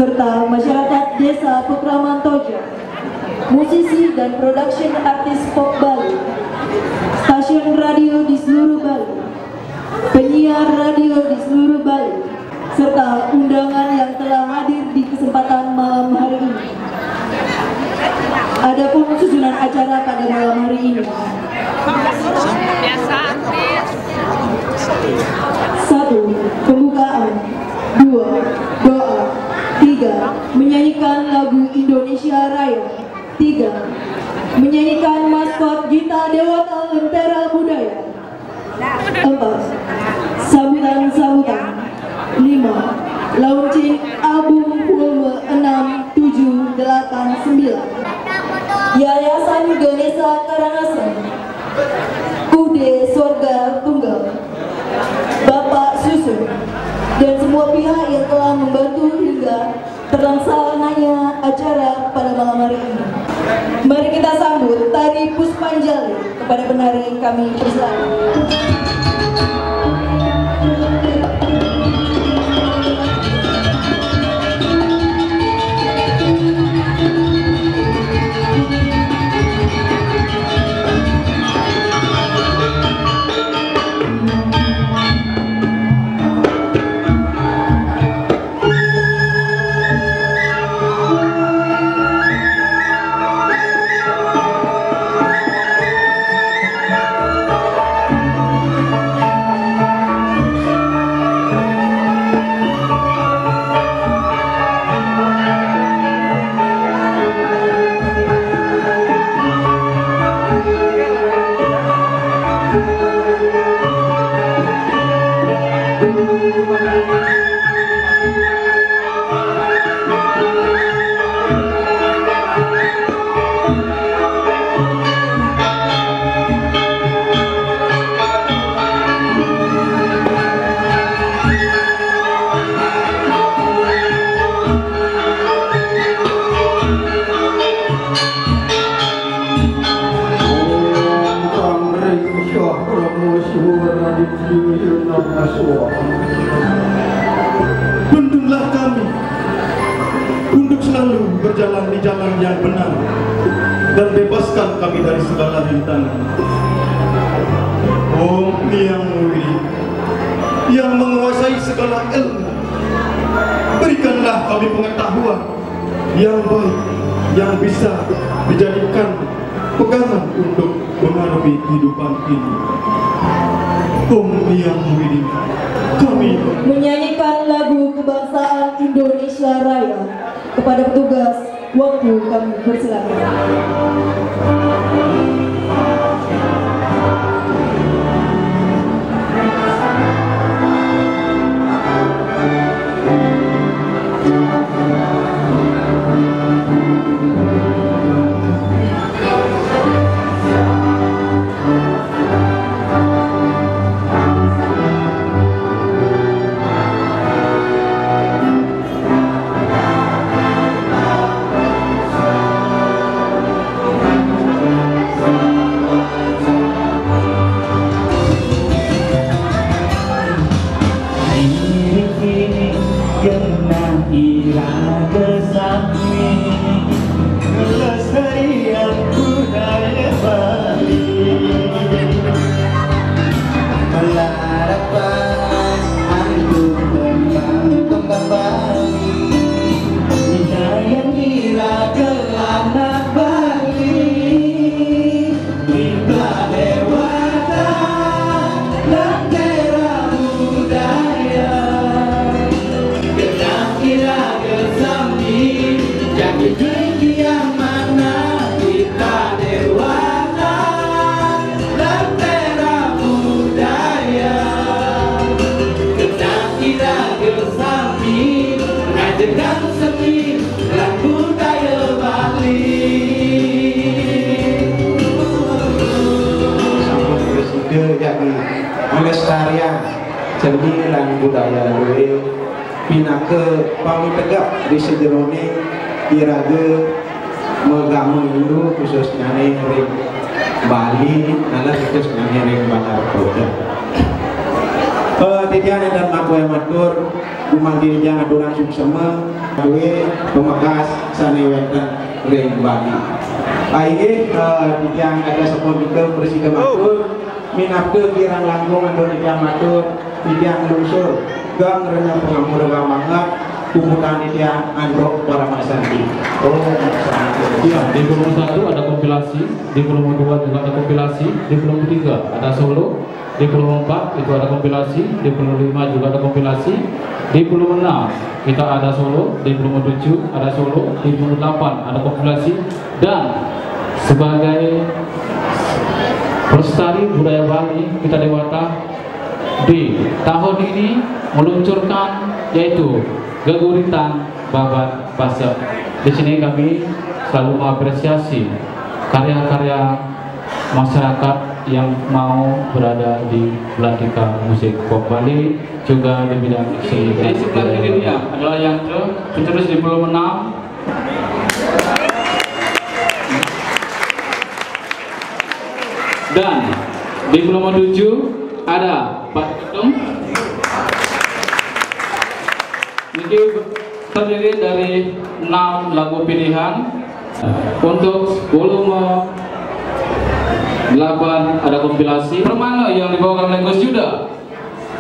serta masyarakat desa Pukraman Toja, musisi dan production artis pop Bali, stasiun radio di seluruh Bali, penyiar radio di seluruh Bali, serta undangan yang telah hadir di kesempatan malam hari ini. Adapun susunan acara pada malam hari ini: 1. Pembukaan, 2. Doa, 3. Menyanyikan lagu Indonesia Raya, 3. Menyanyikan maskot Gita Dewata Lentera Budaya, 4. Sambutan-sambutan, 5. Launching album volume 6, 7, 8, 9 Yayasan Ganesha Karangasem, UD Sorga Tunggal, Bapak Susun, dan semua pihak yang telah membantu hingga terlaksananya acara pada malam hari ini. Mari kita sambut Tari Puspanjali kepada penari kami persilakan. Tuntunlah kami untuk selalu berjalan di jalan yang benar dan bebaskan kami dari segala rintangan. Om Yang Widi yang menguasai segala ilmu, berikanlah kami pengetahuan yang baik yang bisa dijadikan pegangan untuk menghadapi kehidupan ini. Om Yang Widi, kami menyanyikan lagu kebangsaan Indonesia Raya. Kepada petugas, waktu kami persilakan. Melestarian seni lan budaya luwe pinake pamitegap di sejerone irage megamu dulu khususnya ring Bali nalar khususnya ring Bandar Toja. Titian dan aku yang matur Kumandir jangan dorang sungsema gawe pemakas saneweten reng Bali. Aige dijang ada sepodike bersih matur minapkeun kirang langkung anu dijang matur dijang lungsur gang renyang pengamur mangga kumpulan dia androk para masanti. Ya, di volume 1 ada kompilasi, di volume 2 juga ada kompilasi, di volume 3 ada solo, di volume 4 itu ada kompilasi, di volume 5 juga ada kompilasi, di volume 6 kita ada solo, di volume 7 ada solo, di volume 8 ada kompilasi, dan sebagai pelestari budaya Bali kita Dewata di tahun ini meluncurkan yaitu geguritan babat pasek. Di sini kami selalu mengapresiasi karya-karya masyarakat yang mau berada di Belantika musik pop Bali juga di bidang seni. Sekarang ini dia adalah yang tertulis di volume 6. Dan di volume 7 ada Pak Hitung. Ini terdiri dari 6 lagu pilihan. Untuk volume 8 ada kompilasi Permana yang dibawakan oleh Gus Yuda,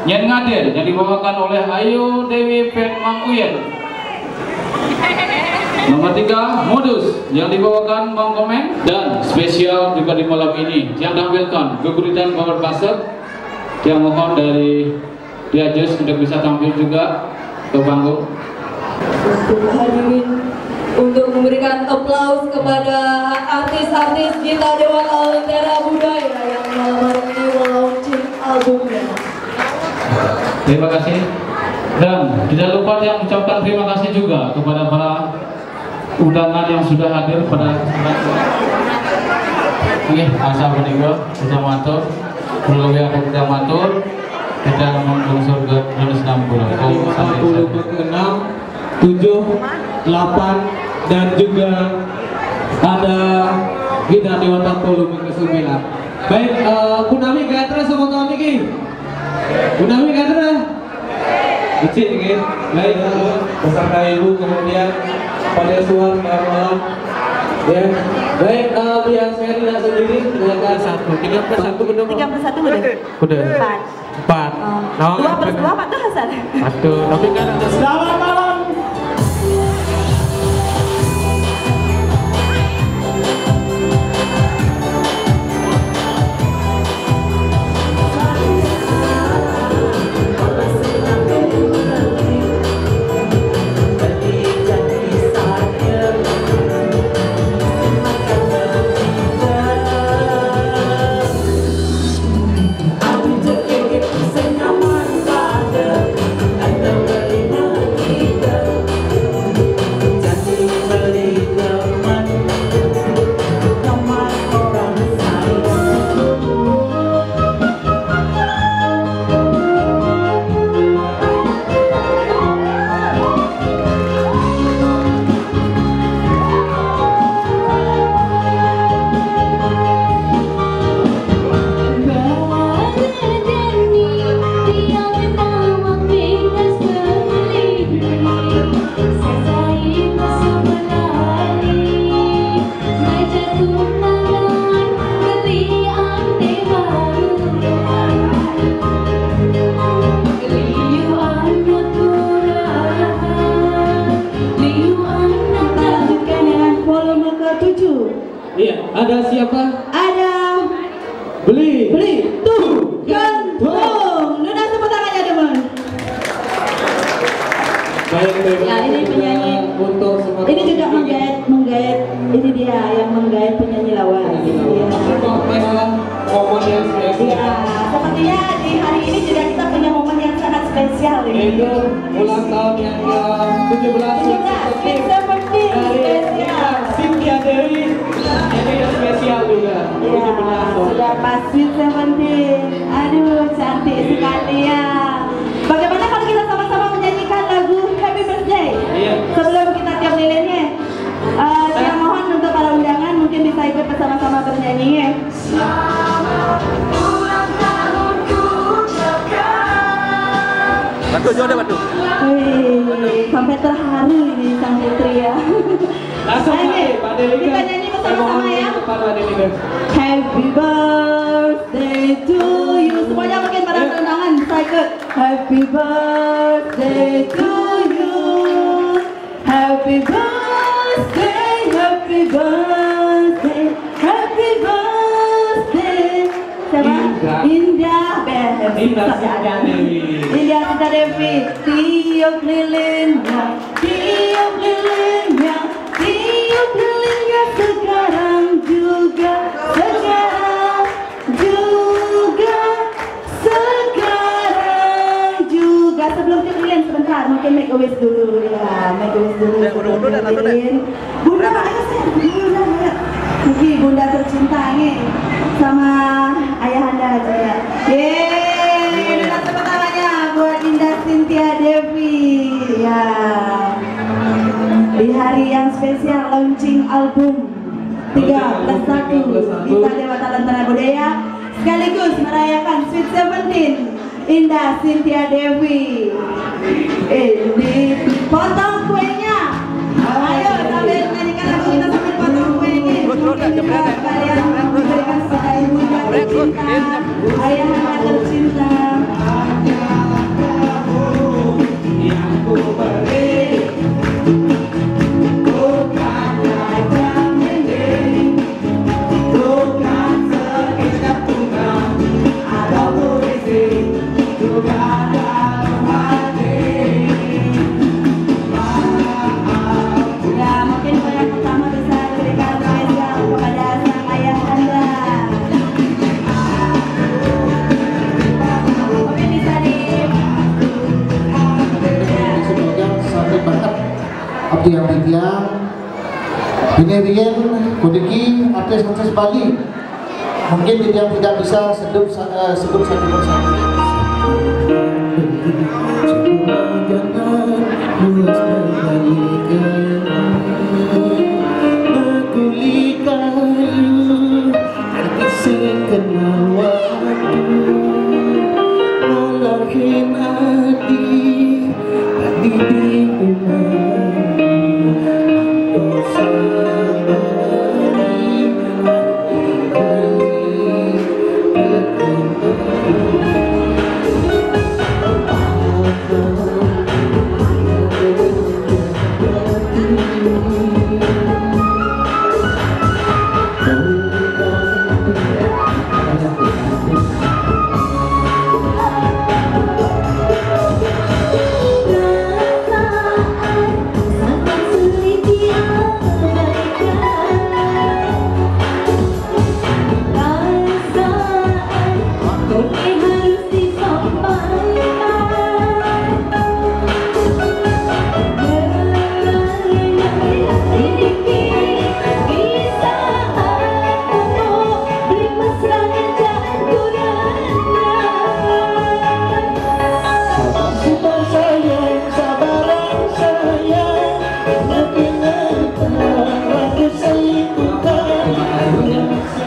Nyen Ngaden yang dibawakan oleh Ayu Dewi Petmang Uyen. Nomor 3 Modus yang dibawakan Bang Komen. Dan spesial juga di malam ini yang tampilkan geguritan babat pasek yang mohon dari Diajus untuk bisa tampil juga ke panggung. Untuk hadirin, untuk memberikan aplaus kepada artis-artis kita Dewata Lentera Budaya yang malam hari ini melaunching albumnya. Terima kasih. Dan tidak lupa yang mengucapkan terima kasih juga kepada para undangan yang sudah hadir pada kesempatan. Oke, asa menika kita matur, perlu kita matur. Kita meluncur ke 260 ke 6, 7, 8 dan juga ada kita Dewata volume ke 9. Baik, Kunami Gatra sama tahun ini. Kunami Gatra. Kecil ini. Baik, beserta ibu kemudian pada suara malam. Ya, baik, yang saya tidak sendiri dengan 1, 31 udah? 4. 2+2 Pak tuh Hasan? 1, tapi kan ada. Selamat malam. Iya, ada siapa? Ada Beli tuh gantung. Lunas tepuk tangannya teman. Baik, Ya, ini penyanyi. untuk semua. Ini juga menggait. Ini dia yang menggait penyanyi lawan. Iya. Momen yang spesial. Ya, sepertinya di hari ini juga kita punya momen yang sangat spesial ini. Itu ulang tahun yang ke-17 seperti spesial. Cynthia Dewi. Ini yang spesial juga. Ya, sudah pas Sweet 17. Aduh, cantik sekali ya. Bagaimana kalau kita sama-sama menyanyikan lagu Happy Birthday? Iya. Sebelum kita tiap lilinnya, saya mohon untuk para undangan mungkin bisa ikut bersama-sama bernyanyi ya. Wih, sampai terharu ini sang putri ya. Langsung Pak Delika. Kita nyanyi bersama-sama ya. Pak Delika. Happy birthday to you. Semuanya mungkin pada tangan bisa ikut. Happy birthday to you. Happy birthday, happy birthday, happy birthday. Siapa? Indah Dewi. Indah Sita Dewi. Tiup lilinnya, tiup lilinnya, tiup lilinnya sekarang juga, sekarang juga, sekarang juga. Sebelum tiup lilin sebentar, mungkin make a wish dulu ya, make a wish dulu. Bunda, ayo Bunda, mungkin Bunda tercinta nih sama ayahanda juga. Yeay, kita tepuk tangannya buat Indah Cynthia Dewi ya. Di hari yang spesial launching album 3+1 Gita Dewata Lentera Budaya, sekaligus merayakan Sweet 17 Indah Cynthia Dewi. Potong kuenya. Ayo sambil menyanyikan lagu kita sambil potong kuenya. Mungkin juga kalian memberikan kepada ibu yang tercinta, ayah yang tercinta. Abdi yang tiang ini rian kudeki artis-artis Bali mungkin dia tidak bisa sebut satu persatu.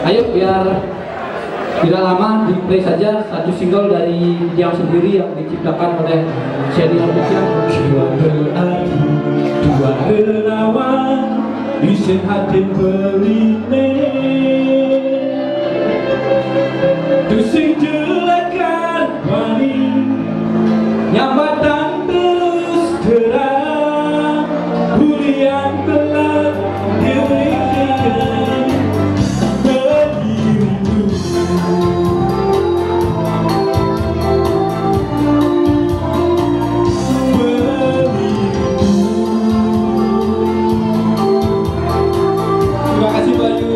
Ayo biar tidak lama di play saja satu single dari Diam Sendiri yang diciptakan oleh Shelly Alfian. Dua berarti, dua relawan isin hati beline tusing jelekan wani nyambatan terus terang hulian gelap dirikan berdiri Terima kasih Bayu.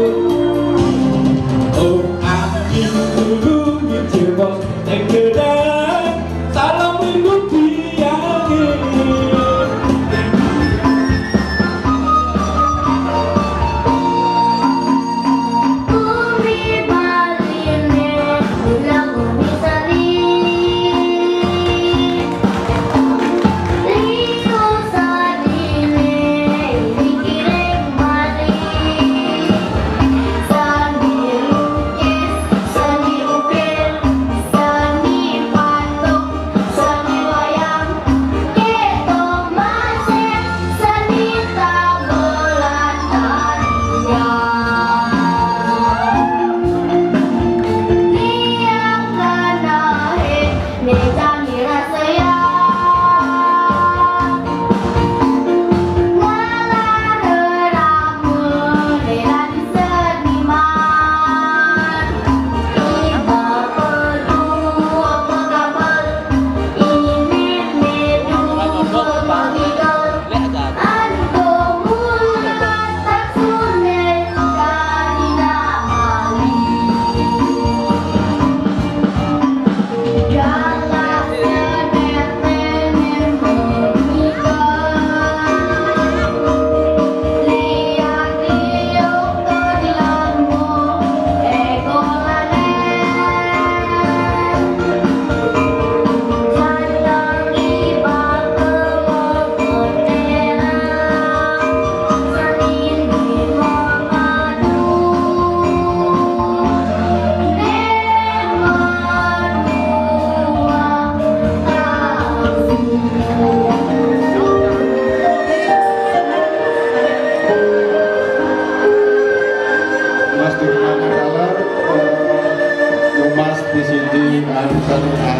dalam satu